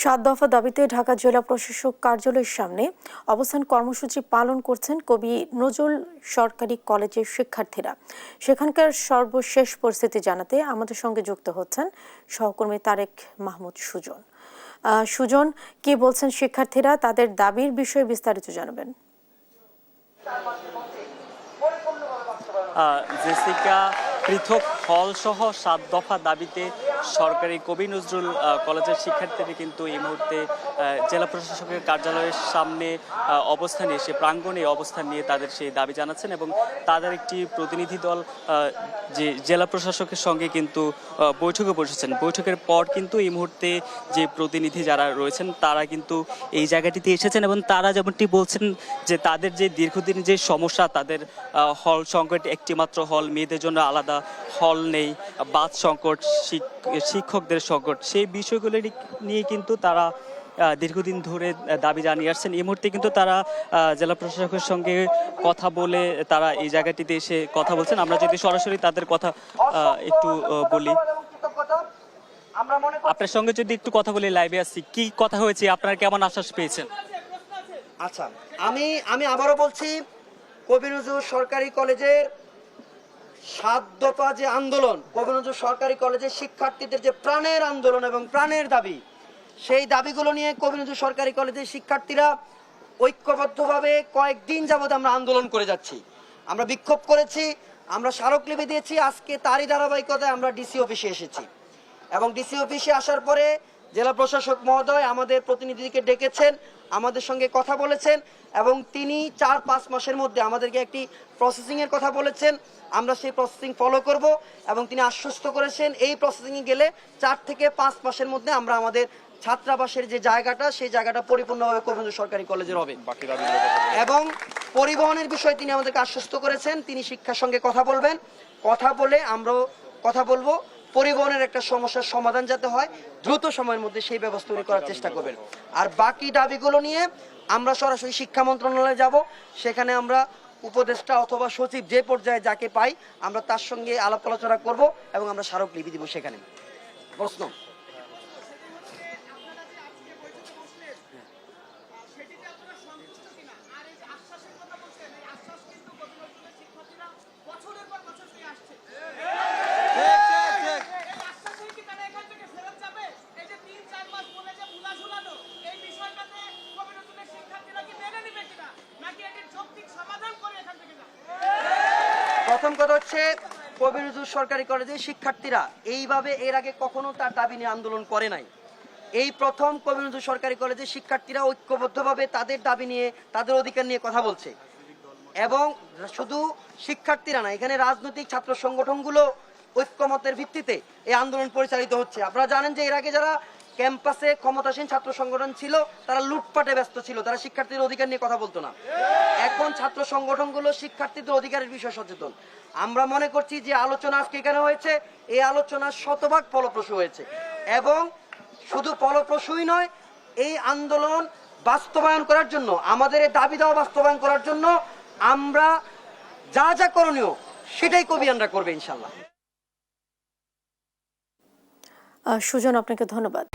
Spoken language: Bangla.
7 দফা দাবিতে ঢাকা জেলা প্রশাসক কার্যালয়ের সামনে অবস্থান কর্মসূচি পালন করছেন কবি নজরুল সরকারি কলেজের শিক্ষার্থীরা। সেখানকার সর্বশেষ পরিস্থিতি জানাতে আমাদের সঙ্গে যুক্ত হচ্ছেন সহকর্মী তারেক মাহমুদ সুজন। সুজন, কি বলছেন শিক্ষার্থীরা? তাদের দাবির বিষয়ে বিস্তারিত জানাবেন। জেসিকা, পৃথক হল সহ 7 দফা দাবিতে সরকারি কবি নজরুল কলেজের শিক্ষার্থীরা কিন্তু এই মুহূর্তে জেলা প্রশাসকের কার্যালয়ের সামনে অবস্থানে এসে প্রাঙ্গণে অবস্থান নিয়ে তাদের সেই দাবি জানাচ্ছেন এবং তাদের একটি প্রতিনিধি দল যে জেলা প্রশাসকের সঙ্গে কিন্তু বৈঠকে বসেছেন। বৈঠকের পর কিন্তু এই মুহূর্তে যে প্রতিনিধি যারা রয়েছেন তারা কিন্তু এই জায়গাটিতে এসেছেন এবং তারা যেমনটি বলছেন যে তাদের যে দীর্ঘদিন যে সমস্যা, তাদের হল সংকট, একটি মাত্র হল, মেয়েদের জন্য আলাদা হল নেই, বাস সংকট, শিক্ষকদের সংকট, সেই বিষয়গুলি নিয়ে কিন্তু তারা দীর্ঘদিন ধরে দাবি জানিয়ে আসছেন। এই মুহূর্তে কিন্তু তারা জেলা প্রশাসকের সঙ্গে কথা বলে তারা এই জায়গাটিতে এসে কথা বলছেন। আমরা যদি সরাসরি তাদের কথা একটু বলি, আপনার সঙ্গে যদি একটু কথা বলি, লাইভে আসছি, কি কথা হয়েছে, আপনারা কেমন আশ্বাস পেয়েছেন? আচ্ছা, আমি আবারও বলছি, কবি নজরুল সরকারি কলেজের 7 দফা যে আন্দোলন, কবি নজরুল সরকারি কলেজের শিক্ষার্থীদের যে প্রাণের আন্দোলন এবং প্রাণের দাবি, সেই দাবিগুলো নিয়ে কবি নজরুল সরকারি কলেজের শিক্ষার্থীরা ঐক্যবদ্ধভাবে কয়েকদিন যাবৎ আমরা আন্দোলন করে যাচ্ছি। আমরা বিক্ষোভ করেছি, আমরা স্মারকলিপি দিয়েছি। আজকে তারই ধারাবাহিকতায় আমরা ডিসি অফিসে এসেছি এবং ডিসি অফিসে আসার পরে জেলা প্রশাসক মহোদয় আমাদের প্রতিনিধিকে ডেকেছেন, আমাদের সঙ্গে কথা বলেছেন এবং তিনি 4-5 মাসের মধ্যে আমাদেরকে একটি প্রসেসিংয়ের কথা বলেছেন। আমরা সেই প্রসেসিং ফলো করব এবং তিনি আশ্বস্ত করেছেন এই প্রসেসিংয়ে গেলে 4 থেকে 5 মাসের মধ্যে আমরা আমাদের ছাত্রাবাসের যে জায়গাটা, সেই জায়গাটা পরিপূর্ণভাবে কবি নজরুল সরকারি কলেজের হবে। এবং পরিবহনের বিষয়ে তিনি আমাদেরকে আশ্বস্ত করেছেন তিনি শিক্ষার সঙ্গে কথা বলবেন, কথা বলে আমরাও কথা বলবো। পরিবহনের একটা সমস্যার সমাধান যাতে হয় দ্রুত সময়ের মধ্যে, সেই ব্যবস্থা উনি করার চেষ্টা করবেন। আর বাকি দাবিগুলো নিয়ে আমরা সরাসরি শিক্ষা মন্ত্রণালয়ে যাব। সেখানে আমরা উপদেষ্টা অথবা সচিব, যে পর্যায়ে যাকে পাই, আমরা তার সঙ্গে আলাপ আলোচনা করব এবং আমরা স্মারকলিপি দিব। সেখানে প্রশ্ন প্রথম কথা হচ্ছে, কবি নজরুল সরকারি কলেজের শিক্ষার্থীরা এইভাবে এর আগে কখনো তার দাবি নিয়ে আন্দোলন করে নাই। এই প্রথম কবি নজরুল সরকারি কলেজের শিক্ষার্থীরা ঐক্যবদ্ধভাবে তাদের দাবি নিয়ে, তাদের অধিকার নিয়ে কথা বলছে। এবং শুধু শিক্ষার্থীরা না, এখানে রাজনৈতিক ছাত্র সংগঠনগুলো ঐক্যমতের ভিত্তিতে এই আন্দোলন পরিচালিত হচ্ছে। আপনারা জানেন যে এর আগে যারা ক্যাম্পাসে ক্ষমতাসীন ছাত্র সংগঠন ছিল তারা লুটপাটে ব্যস্ত ছিল, তারা শিক্ষার্থীদের অধিকার নিয়ে কথা বলতো না। এখন ছাত্র সংগঠনগুলো শিক্ষার্থীদের অধিকারের বিষয়ে সচেতন। আমরা মনে করছি যে আলোচনা আজকে এখানে হয়েছে, এই আলোচনা শতভাগ ফলপ্রসূ হয়েছে এবং শুধু ফলপ্রসূই নয়, এই আন্দোলন বাস্তবায়ন করার জন্য, আমাদের এই দাবি দাওয়া বাস্তবায়ন করার জন্য আমরা যা যা করণীয় সেটাই কবিয়ানরা করবে ইনশাল্লাহ। সুজন, আপনাকে ধন্যবাদ।